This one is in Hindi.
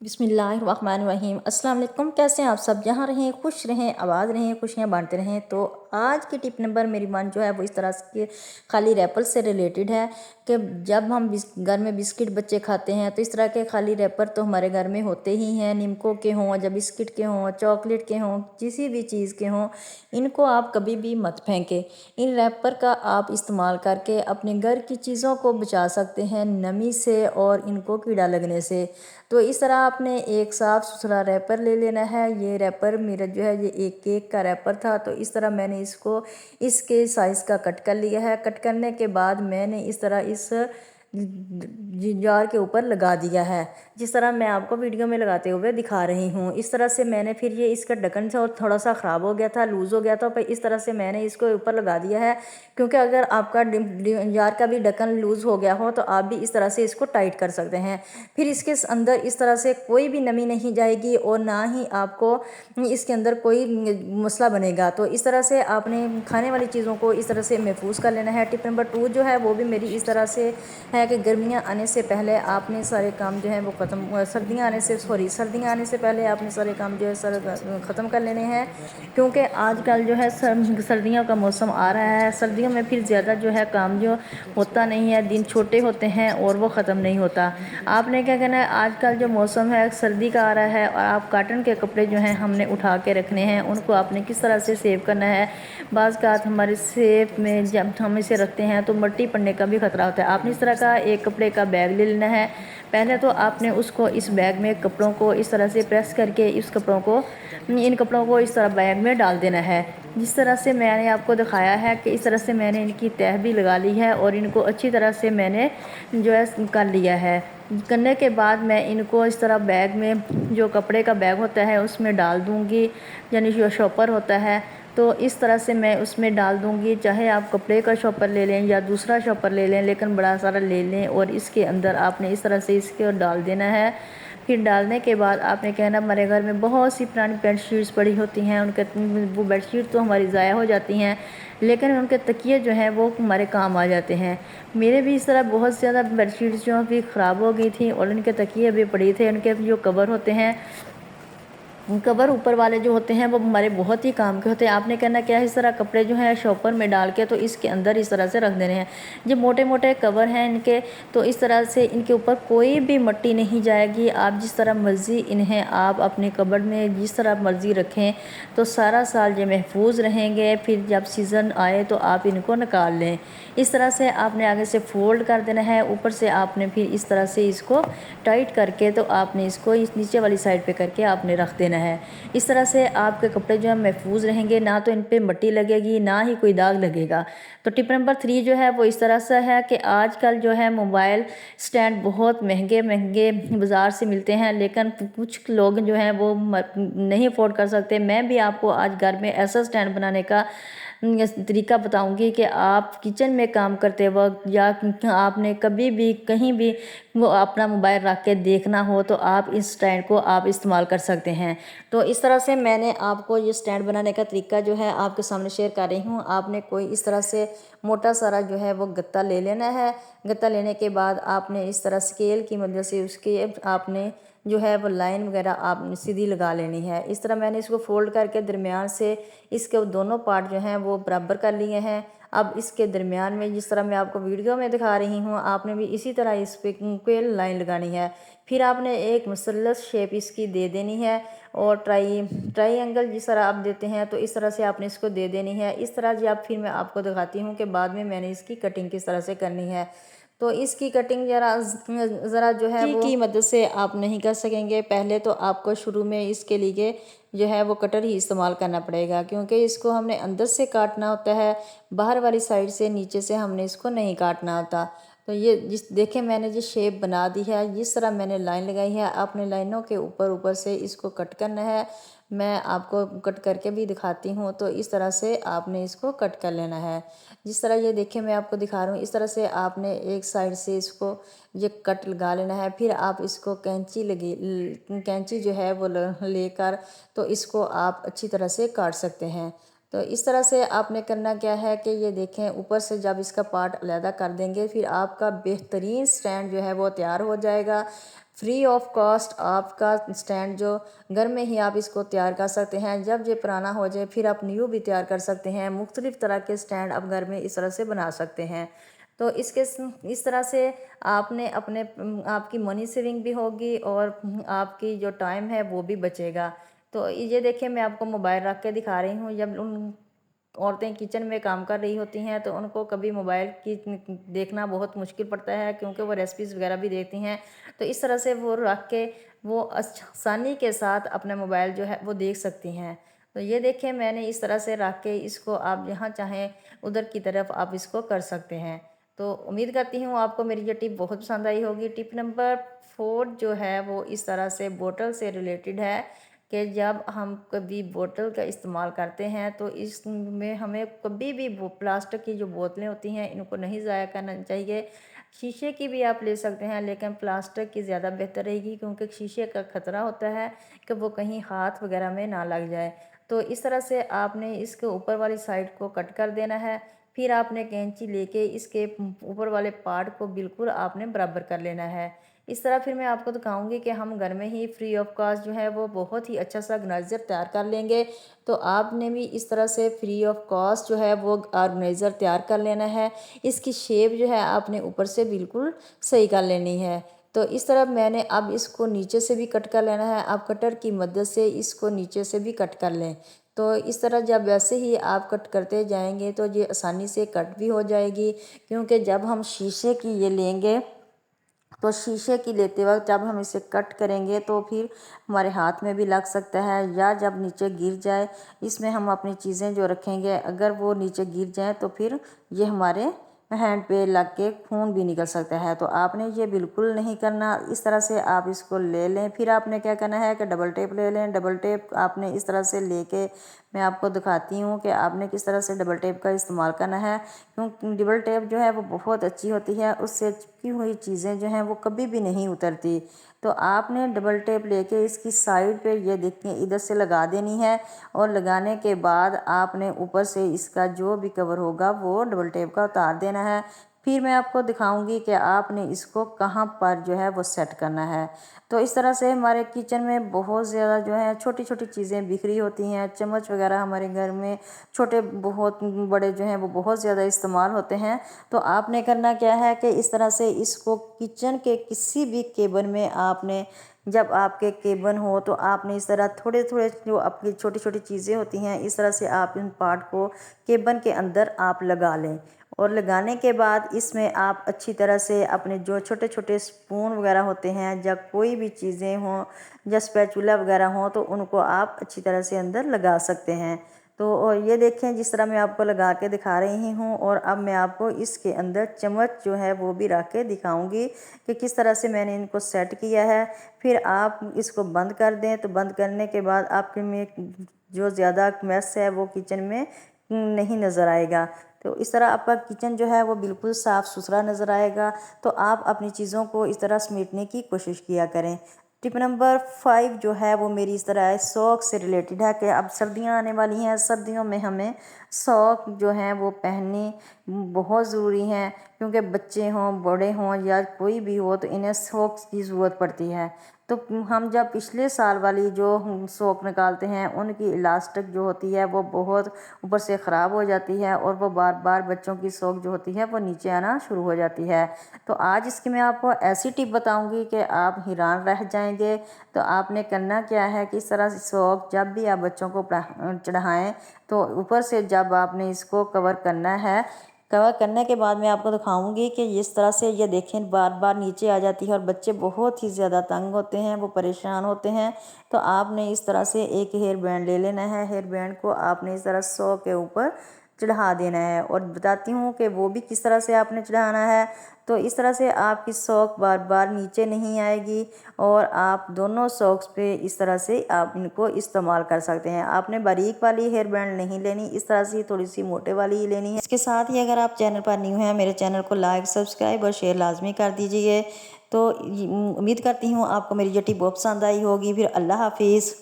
बिस्मिल्लाहिर्रहमानिर्रहीम। अस्सलाम वालेकुम। कैसे हैं आप सब? जहाँ रहें खुश रहें, आबाद रहें, खुशियाँ बांटते रहें। तो आज की टिप नंबर मेरी वन जो है वो इस तरह के खाली रैपर से रिलेटेड है कि जब हम घर में बिस्किट बच्चे खाते हैं तो इस तरह के खाली रैपर तो हमारे घर में होते ही हैं। निमको के हों या बिस्किट के हों, चॉकलेट के हों, किसी भी चीज़ के हों, इनको आप कभी भी मत फेंकें। इन रैपर का आप इस्तेमाल करके अपने घर की चीज़ों को बचा सकते हैं नमी से और इनको कीड़ा लगने से। तो इस तरह आपने एक साफ़ सुथरा रैपर ले लेना है। ये रैपर मेरा जो है ये एक केक का रैपर था, तो इस तरह मैंने इसको इसके साइज़ का कट कर लिया है। कट करने के बाद मैंने इस तरह इस जार के ऊपर लगा दिया है, जिस तरह मैं आपको वीडियो में लगाते हुए दिखा रही हूँ। इस तरह से मैंने फिर ये इसका ढक्कन से और थोड़ा सा ख़राब हो गया था, लूज़ हो गया था, पर इस तरह से मैंने इसको ऊपर लगा दिया है। क्योंकि अगर आपका जार का भी ढक्कन लूज़ हो गया हो तो आप भी इस तरह से इसको टाइट कर सकते हैं। फिर इसके अंदर इस तरह से कोई भी नमी नहीं जाएगी और ना ही आपको इसके अंदर कोई मसला बनेगा। तो इस तरह से आपने खाने वाली चीज़ों को इस तरह से महफूज कर लेना है। टिप नंबर 2 जो है वो भी मेरी इस तरह से है कि गर्मियाँ आने से पहले आपने सारे काम जो है वो सर्दियाँ आने से पहले आपने सारे काम जो है ख़त्म कर लेने हैं। क्योंकि आजकल जो है सर्दियों का मौसम आ रहा है। सर्दियों में फिर ज़्यादा जो है काम जो होता नहीं है, दिन छोटे होते हैं और वो ख़त्म नहीं होता। आपने क्या करना है, आजकल जो मौसम है सर्दी का आ रहा है और आप कॉटन के कपड़े जो हैं हमने उठा के रखने हैं, उनको आपने किस तरह से सेव करना है। बाज़ का हमारे सेफ में जब हम इसे रखते हैं तो मिट्टी पड़ने का भी ख़तरा होता है। आपने इस तरह का एक कपड़े का बैग ले लेना है। पहले तो आपने उसको इस बैग में कपड़ों को इस तरह से प्रेस करके इन कपड़ों को इस तरह बैग में डाल देना है। जिस तरह से मैंने आपको दिखाया है कि इस तरह से मैंने इनकी तह भी लगा ली है और इनको अच्छी तरह से मैंने जो है कर लिया है। करने के बाद मैं इनको इस तरह बैग में, जो कपड़े का बैग होता है उसमें डाल दूँगी, यानी जो शॉपर होता है, तो इस तरह से मैं उसमें डाल दूँगी। चाहे आप कपड़े का शॉपर ले लें या दूसरा शॉपर ले लें, लेकिन बड़ा सारा ले लें और इसके अंदर आपने इस तरह से इसके डाल देना है। फिर डालने के बाद आपने कहना, हमारे घर में बहुत सी पुरानी बेड शीट्स पड़ी होती हैं, उनके वो बेड शीट तो हमारी ज़ाया हो जाती हैं, लेकिन उनके तकिए जो हैं वो हमारे काम आ जाते हैं। मेरे भी इस तरह बहुत ज़्यादा बेड शीट्स जो भी ख़राब हो गई थी और उनके तकिए भी पड़े थे। उनके जो कवर होते हैं, कवर ऊपर वाले जो होते हैं वो हमारे बहुत ही काम के होते हैं। आपने कहना क्या है, इस तरह कपड़े जो हैं शॉपर में डाल के तो इसके अंदर इस तरह से रख देने हैं। जो मोटे मोटे कवर हैं इनके, तो इस तरह से इनके ऊपर कोई भी मिट्टी नहीं जाएगी। आप जिस तरह मर्ज़ी इन्हें आप अपने कबर्ड में जिस तरह मर्ज़ी रखें तो सारा साल ये महफूज रहेंगे। फिर जब सीज़न आए तो आप इनको निकाल लें। इस तरह से आपने आगे से फोल्ड कर देना है, ऊपर से आपने फिर इस तरह से इसको टाइट करके तो आपने इसको इस नीचे वाली साइड पे करके आपने रख देना है। इस तरह से आपके कपड़े जो है महफूज रहेंगे, ना तो इन पे मिट्टी लगेगी ना ही कोई दाग लगेगा। तो टिप नंबर 3 जो है वो इस तरह से है कि आजकल जो है मोबाइल स्टैंड बहुत महंगे महंगे बाज़ार से मिलते हैं, लेकिन कुछ लोग जो हैं वो नहीं अफोर्ड कर सकते। मैं भी आपको आज घर में ऐसा स्टैंड बनाने का तरीका बताऊंगी कि आप किचन में काम करते वक्त या आपने कभी भी कहीं भी वो अपना मोबाइल रख के देखना हो तो आप इस स्टैंड को आप इस्तेमाल कर सकते हैं। तो इस तरह से मैंने आपको ये स्टैंड बनाने का तरीका जो है आपके सामने शेयर कर रही हूँ। आपने कोई इस तरह से मोटा सारा जो है वो गत्ता ले लेना है। गत्ता लेने के बाद आपने इस तरह स्केल की मदद से उसके आपने जो है वो लाइन वगैरह आपने सीधी लगा लेनी है। इस तरह मैंने इसको फोल्ड करके दरमियान से इसके दोनों पार्ट जो हैं वो बराबर कर लिए हैं। अब इसके दरमियान में जिस तरह मैं आपको वीडियो में दिखा रही हूँ, आपने भी इसी तरह इस पे लाइन लगानी है। फिर आपने एक मसलस शेप इसकी दे देनी है और ट्राई एंगल जिस तरह आप देते हैं तो इस तरह से आपने इसको दे देनी है। इस तरह जी आप फिर मैं आपको दिखाती हूँ कि बाद में मैंने इसकी कटिंग किस तरह से करनी है। तो इसकी कटिंग ज़रा जो है वो की मदद से आप नहीं कर सकेंगे। पहले तो आपको शुरू में इसके लिए जो है वो कटर ही इस्तेमाल करना पड़ेगा, क्योंकि इसको हमने अंदर से काटना होता है, बाहर वाली साइड से नीचे से हमने इसको नहीं काटना होता। तो ये जिस देखें मैंने जो शेप बना दी है, जिस तरह मैंने लाइन लगाई है, आपने लाइनों के ऊपर ऊपर से इसको कट करना है। मैं आपको कट करके भी दिखाती हूँ। तो इस तरह से आपने इसको कट कर लेना है। जिस तरह ये देखें मैं आपको दिखा रहा हूँ, इस तरह से आपने एक साइड से इसको ये कट लगा लेना है। फिर आप इसको कैंची जो है वो लेकर तो इसको आप अच्छी तरह से काट सकते हैं। तो इस तरह से आपने करना क्या है कि ये देखें ऊपर से जब इसका पार्ट अलहदा कर देंगे फिर आपका बेहतरीन स्टैंड जो है वो तैयार हो जाएगा। फ्री ऑफ कॉस्ट आपका स्टैंड जो घर में ही आप इसको तैयार कर सकते हैं। जब ये पुराना हो जाए फिर आप न्यू भी तैयार कर सकते हैं। मुख्तलिफ़ तरह के स्टैंड आप घर में इस तरह से बना सकते हैं। तो इस तरह से आपने अपने आपकी मनी सेविंग भी होगी और आपकी जो टाइम है वो भी बचेगा। तो ये देखिए, मैं आपको मोबाइल रख के दिखा रही हूँ। जब उन औरतें किचन में काम कर रही होती हैं तो उनको कभी मोबाइल की देखना बहुत मुश्किल पड़ता है, क्योंकि वो रेसिपीज़ वगैरह भी देखती हैं। तो इस तरह से वो रख के वो आसानी के साथ अपना मोबाइल जो है वो देख सकती हैं। तो ये देखिए, मैंने इस तरह से रख के इसको आप जहाँ चाहें उधर की तरफ आप इसको कर सकते हैं। तो उम्मीद करती हूँ आपको मेरी ये टिप बहुत पसंद आई होगी। टिप नंबर 4 जो है वो इस तरह से बोतल से रिलेटेड है कि जब हम कभी बोतल का इस्तेमाल करते हैं तो इसमें हमें कभी भी वो प्लास्टिक की जो बोतलें होती हैं इनको नहीं ज़ाया करना चाहिए। शीशे की भी आप ले सकते हैं, लेकिन प्लास्टिक की ज़्यादा बेहतर रहेगी, क्योंकि शीशे का ख़तरा होता है कि वो कहीं हाथ वगैरह में ना लग जाए। तो इस तरह से आपने इसके ऊपर वाली साइड को कट कर देना है। फिर आपने कैंची लेके इसके ऊपर वाले पार्ट को बिल्कुल आपने बराबर कर लेना है। इस तरह फिर मैं आपको दिखाऊंगी कि हम घर में ही फ्री ऑफ कॉस्ट जो है वो बहुत ही अच्छा सा ऑर्गेनाइज़र तैयार कर लेंगे। तो आपने भी इस तरह से फ्री ऑफ कॉस्ट जो है वो ऑर्गेनाइज़र तैयार कर लेना है। इसकी शेप जो है आपने ऊपर से बिल्कुल सही कर लेनी है। तो इस तरह मैंने अब इसको नीचे से भी कट कर लेना है। आप कटर की मदद से इसको नीचे से भी कट कर लें। तो इस तरह जब वैसे ही आप कट करते जाएंगे तो ये आसानी से कट भी हो जाएगी, क्योंकि जब हम शीशे की ये लेंगे तो शीशे की लेते वक्त जब हम इसे कट करेंगे तो फिर हमारे हाथ में भी लग सकता है, या जब नीचे गिर जाए इसमें हम अपनी चीज़ें जो रखेंगे अगर वो नीचे गिर जाए तो फिर ये हमारे हैंड पे लग के खून भी निकल सकता है। तो आपने ये बिल्कुल नहीं करना। इस तरह से आप इसको ले लें। फिर आपने क्या करना है कि डबल टेप ले लें। डबल टेप आपने इस तरह से लेके मैं आपको दिखाती हूँ कि आपने किस तरह से डबल टेप का इस्तेमाल करना है, क्योंकि डबल टेप जो है वो बहुत अच्छी होती है। उससे चिपकी हुई चीज़ें जो हैं वो कभी भी नहीं उतरती। तो आपने डबल टेप लेके इसकी साइड पे ये देखिए इधर से लगा देनी है, और लगाने के बाद आपने ऊपर से इसका जो भी कवर होगा वो डबल टेप का उतार देना है। फिर मैं आपको दिखाऊंगी कि आपने इसको कहाँ पर जो है वो सेट करना है। तो इस तरह से हमारे किचन में बहुत ज़्यादा जो है छोटी छोटी चीज़ें बिखरी होती हैं। चम्मच वगैरह हमारे घर में छोटे बहुत बड़े जो हैं वो बहुत ज़्यादा इस्तेमाल होते हैं। तो आपने करना क्या है कि इस तरह से इसको किचन के किसी भी केबिन में आपने, जब आपके केबिन हो तो आपने इस तरह थोड़े थोड़े जो आपकी छोटी छोटी चीज़ें होती हैं इस तरह से आप इन पार्ट को केबिन के अंदर आप लगा लें। और लगाने के बाद इसमें आप अच्छी तरह से अपने जो छोटे छोटे स्पून वगैरह होते हैं या कोई भी चीज़ें हों या स्पैचुला वगैरह हों तो उनको आप अच्छी तरह से अंदर लगा सकते हैं। तो और ये देखें जिस तरह मैं आपको लगा के दिखा रही हूँ, और अब मैं आपको इसके अंदर चम्मच जो है वो भी रख के दिखाऊंगी कि किस तरह से मैंने इनको सेट किया है। फिर आप इसको बंद कर दें। तो बंद करने के बाद आपके में जो ज़्यादा मैस है वो किचन में नहीं नज़र आएगा। तो इस तरह आपका किचन जो है वो बिल्कुल साफ़ सुथरा नज़र आएगा। तो आप अपनी चीज़ों को इस तरह समेटने की कोशिश किया करें। टिप नंबर 5 जो है वो मेरी इस तरह है, सॉक से रिलेटेड है कि अब सर्दियां आने वाली हैं। सर्दियों में हमें सॉक जो हैं वो पहननी बहुत ज़रूरी हैं, क्योंकि बच्चे हों बड़े हों या कोई भी हो तो इन्हें सॉक्स की ज़रूरत पड़ती है। तो हम जब पिछले साल वाली जो सॉक निकालते हैं उनकी इलास्टिक जो होती है वो बहुत ऊपर से ख़राब हो जाती है, और वो बार बार बच्चों की सॉक जो होती है वो नीचे आना शुरू हो जाती है। तो आज इसकी मैं आपको ऐसी टिप बताऊंगी कि आप हैरान रह जाएंगे। तो आपने करना क्या है कि इस तरह से सॉक जब भी आप बच्चों को चढ़ाएं तो ऊपर से जब आपने इसको कवर करना है, कवर करने के बाद मैं आपको दिखाऊंगी कि इस तरह से ये देखें बार बार नीचे आ जाती है और बच्चे बहुत ही ज़्यादा तंग होते हैं, वो परेशान होते हैं। तो आपने इस तरह से एक हेयर बैंड ले लेना है। हेयर बैंड को आपने इस तरह सौ के ऊपर चढ़ा देना है, और बताती हूँ कि वो भी किस तरह से आपने चढ़ाना है। तो इस तरह से आपकी सॉक बार बार नीचे नहीं आएगी, और आप दोनों सॉक्स पे इस तरह से आप इनको इस्तेमाल कर सकते हैं। आपने बारीक वाली हेयर बैंड नहीं लेनी, इस तरह से थोड़ी सी मोटे वाली ही लेनी है। इसके साथ ही अगर आप चैनल पर न्यू हैं मेरे चैनल को लाइक सब्सक्राइब और शेयर लाजमी कर दीजिए। तो उम्मीद करती हूँ आपको मेरी ये टिप बहुत पसंद आई होगी। फिर अल्लाह हाफिज़।